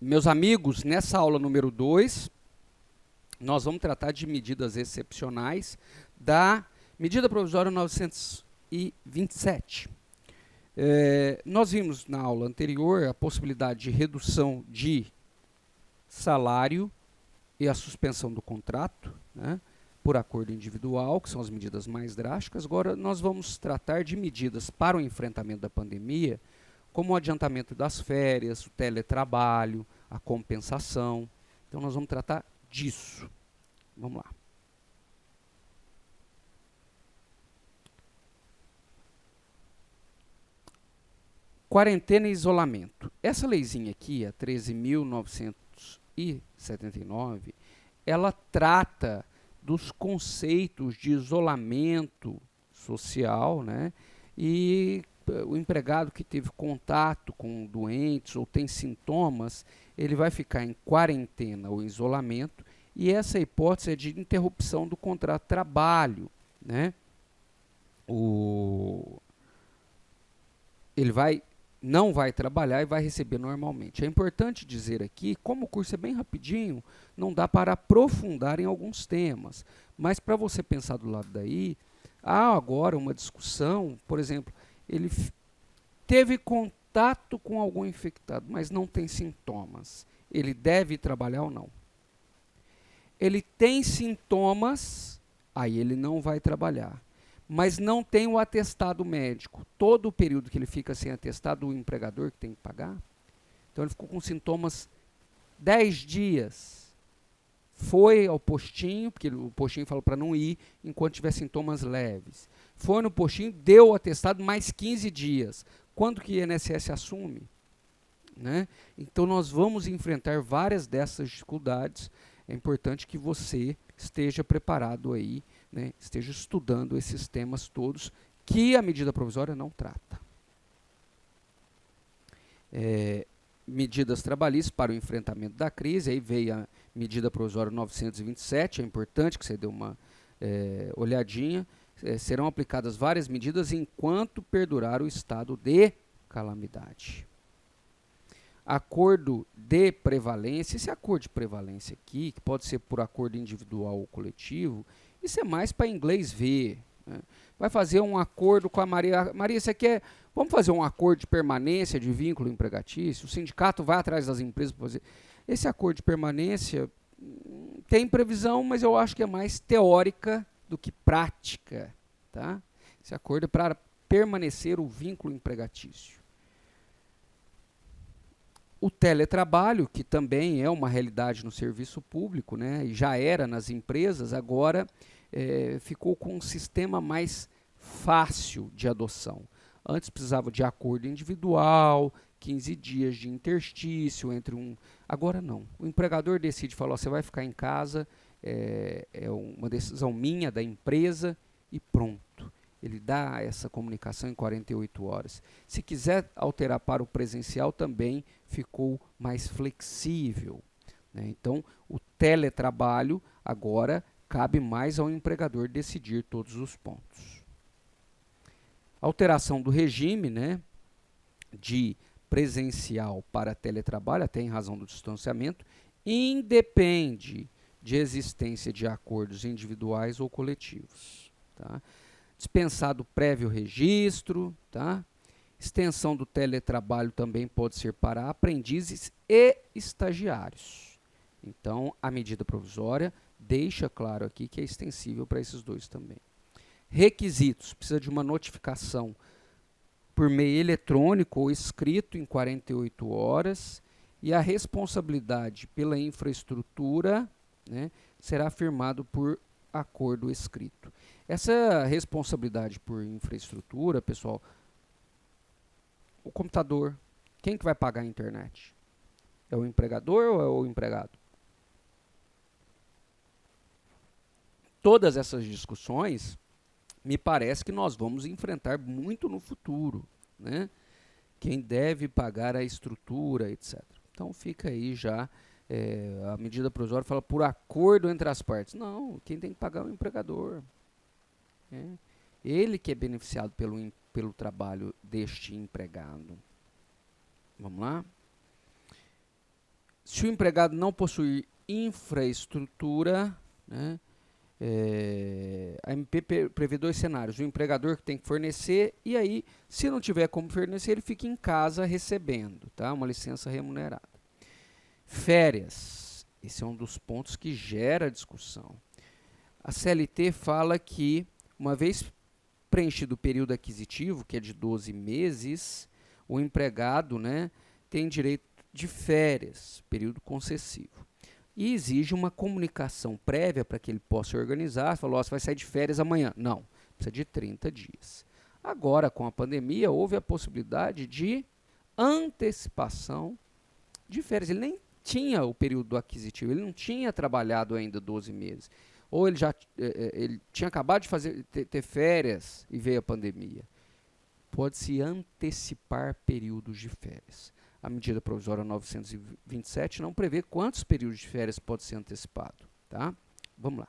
Meus amigos, nessa aula número 2, nós vamos tratar de medidas excepcionais da medida provisória 927. Nós vimos na aula anterior a possibilidade de redução de salário e a suspensão do contrato, né, por acordo individual, que são as medidas mais drásticas. Agora nós vamos tratar de medidas para o enfrentamento da pandemia, como o adiantamento das férias, o teletrabalho, a compensação. Então nós vamos tratar disso. Vamos lá. Quarentena e isolamento. Essa leizinha aqui, a 13.979, ela trata dos conceitos de isolamento social, né? E o empregado que teve contato com doentes ou tem sintomas, ele vai ficar em quarentena ou isolamento, e essa hipótese é de interrupção do contrato de trabalho, né? Ele não vai trabalhar e vai receber normalmente. É importante dizer aqui, como o curso é bem rapidinho, não dá para aprofundar em alguns temas, mas para você pensar do lado daí, há agora uma discussão, por exemplo, ele teve contato com algum infectado, mas não tem sintomas. Ele deve trabalhar ou não? Ele tem sintomas, aí ele não vai trabalhar. Mas não tem o atestado médico. Todo o período que ele fica sem atestado, o empregador que tem que pagar. Então ele ficou com sintomas 10 dias. Foi ao postinho, porque o postinho falou para não ir enquanto tiver sintomas leves. Foi no postinho, deu o atestado mais 15 dias. Quando que o INSS assume? Né? Então nós vamos enfrentar várias dessas dificuldades. É importante que você esteja preparado aí, né, esteja estudando esses temas todos que a medida provisória não trata. Medidas trabalhistas para o enfrentamento da crise, aí veio a medida provisória 927, é importante que você dê uma olhadinha. Serão aplicadas várias medidas enquanto perdurar o estado de calamidade. Acordo de prevalência. Esse acordo de prevalência aqui, que pode ser por acordo individual ou coletivo, isso é mais para inglês ver. Né? Vai fazer um acordo com a Maria. Maria, você quer... Vamos fazer um acordo de permanência de vínculo empregatício? O sindicato vai atrás das empresas para fazer. Esse acordo de permanência tem previsão, mas eu acho que é mais teórica do que prática. Tá? Esse acordo é para permanecer o vínculo empregatício. O teletrabalho, que também é uma realidade no serviço público, né, e já era nas empresas, agora ficou com um sistema mais fácil de adoção. Antes precisava de acordo individual, 15 dias de interstício entre um... Agora não. O empregador decide, fala, você vai ficar em casa, é uma decisão minha, da empresa, e pronto. Ele dá essa comunicação em 48 horas. Se quiser alterar para o presencial, também ficou mais flexível. Né? Então, o teletrabalho agora cabe mais ao empregador decidir todos os pontos. Alteração do regime, né, de presencial para teletrabalho, até em razão do distanciamento, independe de existência de acordos individuais ou coletivos. Tá? Dispensado prévio registro, tá? Extensão do teletrabalho também pode ser para aprendizes e estagiários. Então, a medida provisória deixa claro aqui que é extensível para esses dois também. Requisitos: precisa de uma notificação por meio eletrônico ou escrito em 48 horas, e a responsabilidade pela infraestrutura, né, será firmado por acordo escrito. Essa responsabilidade por infraestrutura, pessoal, o computador, quem que vai pagar a internet? É o empregador ou é o empregado? Todas essas discussões, me parece que nós vamos enfrentar muito no futuro, né? Quem deve pagar a estrutura, etc. Então fica aí já, a medida provisória fala por acordo entre as partes. Não, quem tem que pagar é o empregador. Ele que é beneficiado pelo trabalho deste empregado. Vamos lá? Se o empregado não possuir infraestrutura, né, a MP prevê 2 cenários. O empregador que tem que fornecer e aí, se não tiver como fornecer, ele fica em casa recebendo, tá? Uma licença remunerada. Férias. Esse é um dos pontos que gera discussão. A CLT fala que, uma vez preenchido o período aquisitivo, que é de 12 meses, o empregado, né, tem direito de férias, período concessivo. E exige uma comunicação prévia para que ele possa organizar. Falou, você vai sair de férias amanhã. Não, precisa de 30 dias. Agora, com a pandemia, houve a possibilidade de antecipação de férias. Ele nem tinha o período aquisitivo, ele não tinha trabalhado ainda 12 meses. Ou ele já ele tinha acabado de ter férias e veio a pandemia. Pode-se antecipar períodos de férias. A medida provisória 927 não prevê quantos períodos de férias pode ser antecipado. Tá? Vamos lá.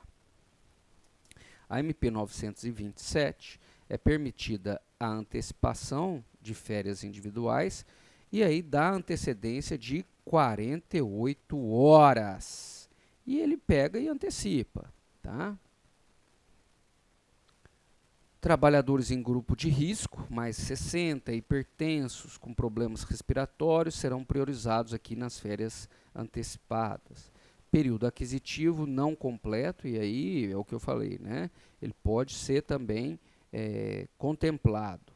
A MP 927 é permitida a antecipação de férias individuais e aí dá antecedência de 48 horas. E ele pega e antecipa. Tá? Trabalhadores em grupo de risco, mais 60, hipertensos, com problemas respiratórios, serão priorizados aqui nas férias antecipadas. Período aquisitivo não completo, e aí é o que eu falei, né? Ele pode ser também contemplado.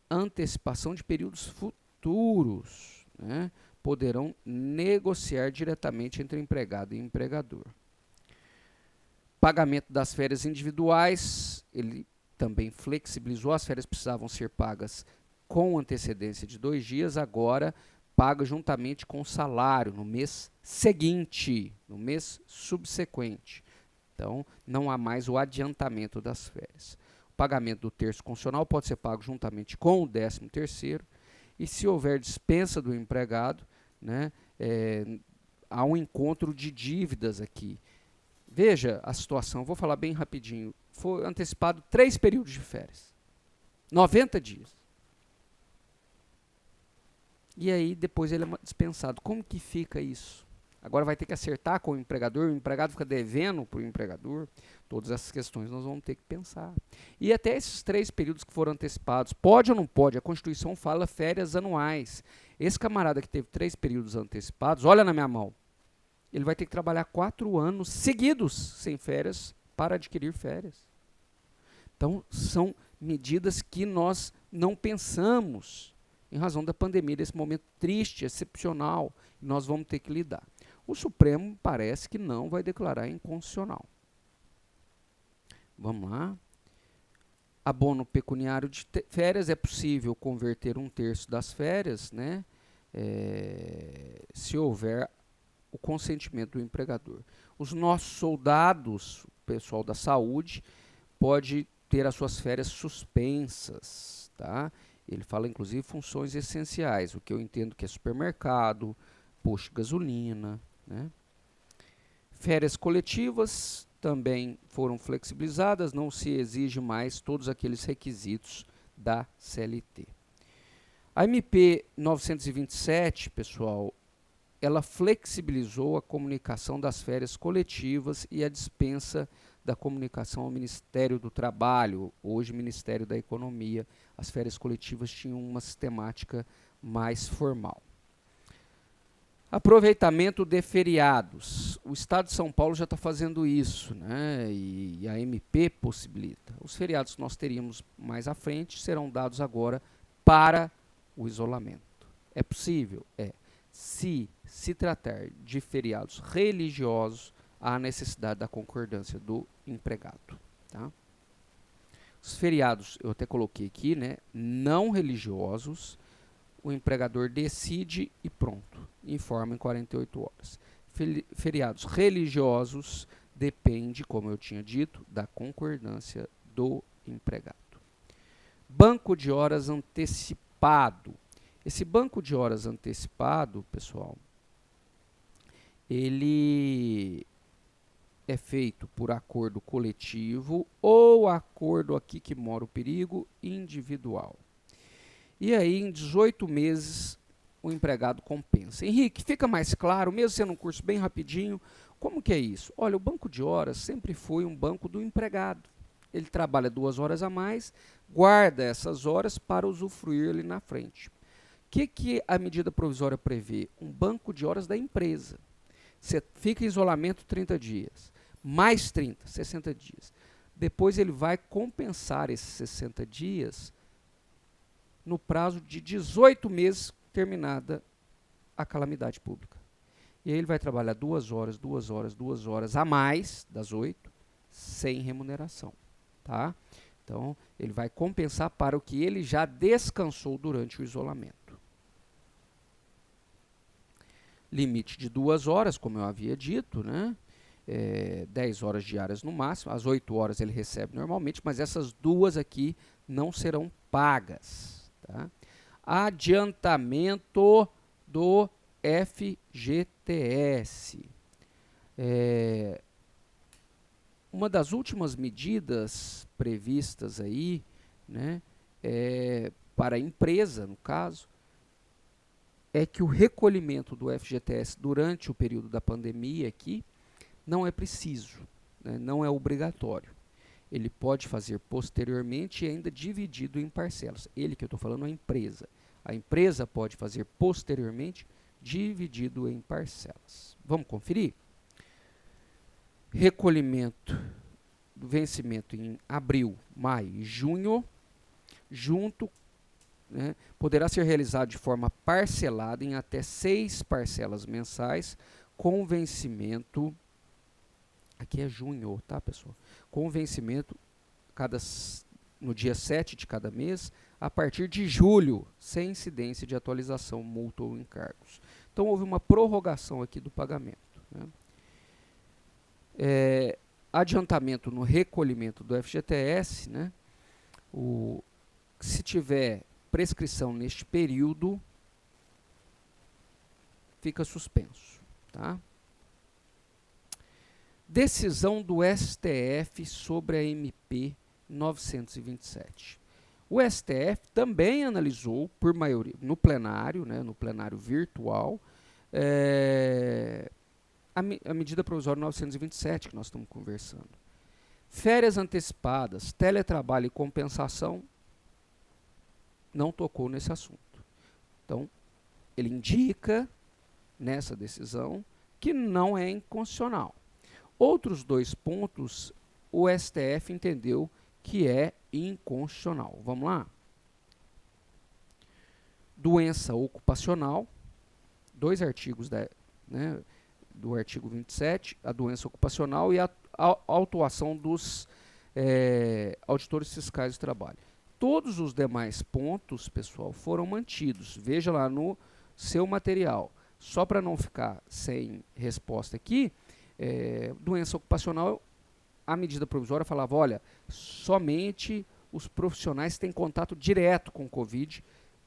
Antecipação de períodos futuros, né? Poderão negociar diretamente entre empregado e empregador. Pagamento das férias individuais, ele também flexibilizou, as férias precisavam ser pagas com antecedência de 2 dias, agora paga juntamente com o salário no mês seguinte, no mês subsequente. Então, não há mais o adiantamento das férias. O pagamento do terço constitucional pode ser pago juntamente com o 13º, e se houver dispensa do empregado, né, há um encontro de dívidas aqui. Veja a situação, vou falar bem rapidinho. Foi antecipado 3 períodos de férias. 90 dias. E aí depois ele é dispensado. Como que fica isso? Agora vai ter que acertar com o empregado fica devendo para o empregador. Todas essas questões nós vamos ter que pensar. E até esses 3 períodos que foram antecipados, pode ou não pode? A Constituição fala férias anuais. Esse camarada que teve 3 períodos antecipados, olha na minha mão, ele vai ter que trabalhar 4 anos seguidos sem férias para adquirir férias. Então, são medidas que nós não pensamos em razão da pandemia, desse momento triste, excepcional, e nós vamos ter que lidar. O Supremo parece que não vai declarar inconstitucional. Vamos lá. Abono pecuniário de férias, é possível converter 1/3 das férias, né, se houver o consentimento do empregador. Os nossos soldados, o pessoal da saúde, pode ter as suas férias suspensas, tá? Ele fala inclusive funções essenciais, o que eu entendo que é supermercado, posto de gasolina, né? Férias coletivas também foram flexibilizadas, não se exige mais todos aqueles requisitos da CLT. A MP 927, pessoal, ela flexibilizou a comunicação das férias coletivas e a dispensa da comunicação ao Ministério do Trabalho, hoje Ministério da Economia. As férias coletivas tinham uma sistemática mais formal. Aproveitamento de feriados. O Estado de São Paulo já está fazendo isso, né? E a MP possibilita. Os feriados que nós teríamos mais à frente serão dados agora para o isolamento. É possível? É. Se tratar de feriados religiosos, há necessidade da concordância do empregado. Tá? Os feriados, eu até coloquei aqui, né, não religiosos, o empregador decide e pronto, informa em 48 horas. Feriados religiosos depende, como eu tinha dito, da concordância do empregado. Banco de horas antecipado. Esse banco de horas antecipado, pessoal, ele é feito por acordo coletivo ou acordo, aqui que mora o perigo, individual. E aí, em 18 meses, o empregado compensa. Henrique, fica mais claro, mesmo sendo um curso bem rapidinho, como que é isso? Olha, o banco de horas sempre foi um banco do empregado. Ele trabalha 2 horas a mais, guarda essas horas para usufruir ali na frente. O que a medida provisória prevê? Um banco de horas da empresa. Você fica em isolamento 30 dias, mais 30, 60 dias. Depois ele vai compensar esses 60 dias no prazo de 18 meses, terminada a calamidade pública. E aí ele vai trabalhar 2 horas, 2 horas, 2 horas a mais das 8, sem remuneração. Tá? Então, ele vai compensar para o que ele já descansou durante o isolamento. Limite de 2 horas, como eu havia dito, né? 10 horas diárias no máximo, as 8 horas ele recebe normalmente, mas essas 2 aqui não serão pagas. Tá? Adiantamento do FGTS. Uma das últimas medidas previstas aí, né, para a empresa, no caso, é que o recolhimento do FGTS durante o período da pandemia aqui não é preciso, né, não é obrigatório. Ele pode fazer posteriormente e ainda dividido em parcelas. Ele que eu estou falando é a empresa. A empresa pode fazer posteriormente dividido em parcelas. Vamos conferir? Recolhimento do vencimento em abril, maio e junho, né, poderá ser realizado de forma parcelada em até 6 parcelas mensais, com vencimento, aqui é junho, tá, pessoal? Com vencimento no dia 7 de cada mês, a partir de julho, sem incidência de atualização, multa ou encargos. Então, houve uma prorrogação aqui do pagamento. Né? Adiantamento no recolhimento do FGTS, né? Se tiver prescrição neste período, fica suspenso. Tá? Decisão do STF sobre a MP 927. O STF também analisou, por maioria, no plenário, né, no plenário virtual, a medida provisória 927 que nós estamos conversando. Férias antecipadas, teletrabalho e compensação, não tocou nesse assunto. Então, ele indica nessa decisão que não é inconstitucional. Outros 2 pontos, o STF entendeu que é inconstitucional. Vamos lá? Doença ocupacional, 2 artigos do artigo 27, a doença ocupacional e a autuação dos auditores fiscais do trabalho. Todos os demais pontos, pessoal, foram mantidos. Veja lá no seu material. Só para não ficar sem resposta aqui, doença ocupacional, a medida provisória falava, olha, somente os profissionais têm contato direto com o Covid,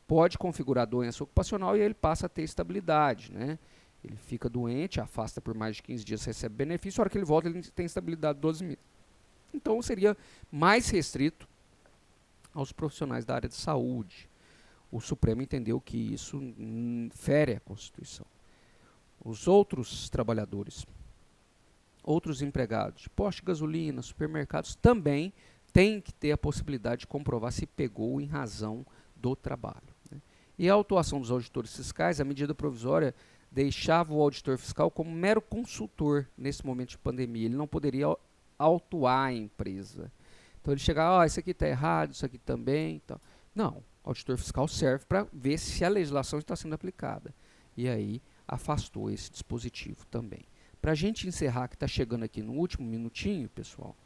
pode configurar doença ocupacional e ele passa a ter estabilidade, né? Ele fica doente, afasta por mais de 15 dias, recebe benefício, a hora que ele volta ele tem estabilidade de 12 meses. Então seria mais restrito aos profissionais da área de saúde. O Supremo entendeu que isso fere a Constituição. Os outros trabalhadores, outros empregados de posto de gasolina, supermercados, também têm que ter a possibilidade de comprovar se pegou em razão do trabalho. Né? E a autuação dos auditores fiscais, a medida provisória deixava o auditor fiscal como mero consultor nesse momento de pandemia. Ele não poderia autuar a empresa. Então ele chegava, isso aqui está errado, isso aqui também. Então. Não, o auditor fiscal serve para ver se a legislação está sendo aplicada. E aí afastou esse dispositivo também. Para a gente encerrar, que está chegando aqui no último minutinho, pessoal,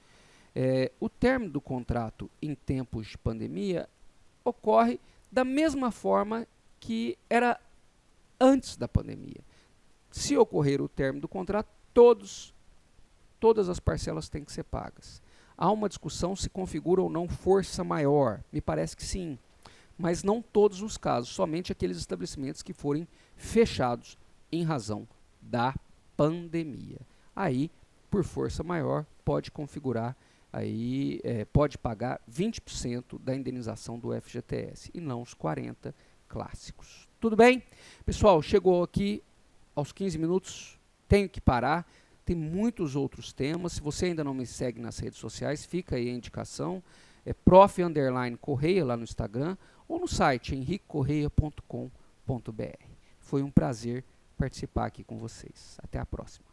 o término do contrato em tempos de pandemia ocorre da mesma forma que era antes da pandemia. Se ocorrer o término do contrato, todas as parcelas têm que ser pagas. Há uma discussão se configura ou não força maior. Me parece que sim, mas não todos os casos, somente aqueles estabelecimentos que forem fechados em razão da pandemia. Aí, por força maior, pode configurar, pode pagar 20% da indenização do FGTS e não os 40% clássicos. Tudo bem? Pessoal, chegou aqui aos 15 minutos, tenho que parar. Tem muitos outros temas. Se você ainda não me segue nas redes sociais, fica aí a indicação. É prof_correia lá no Instagram ou no site henriquecorreia.com.br. Foi um prazer participar aqui com vocês. Até a próxima.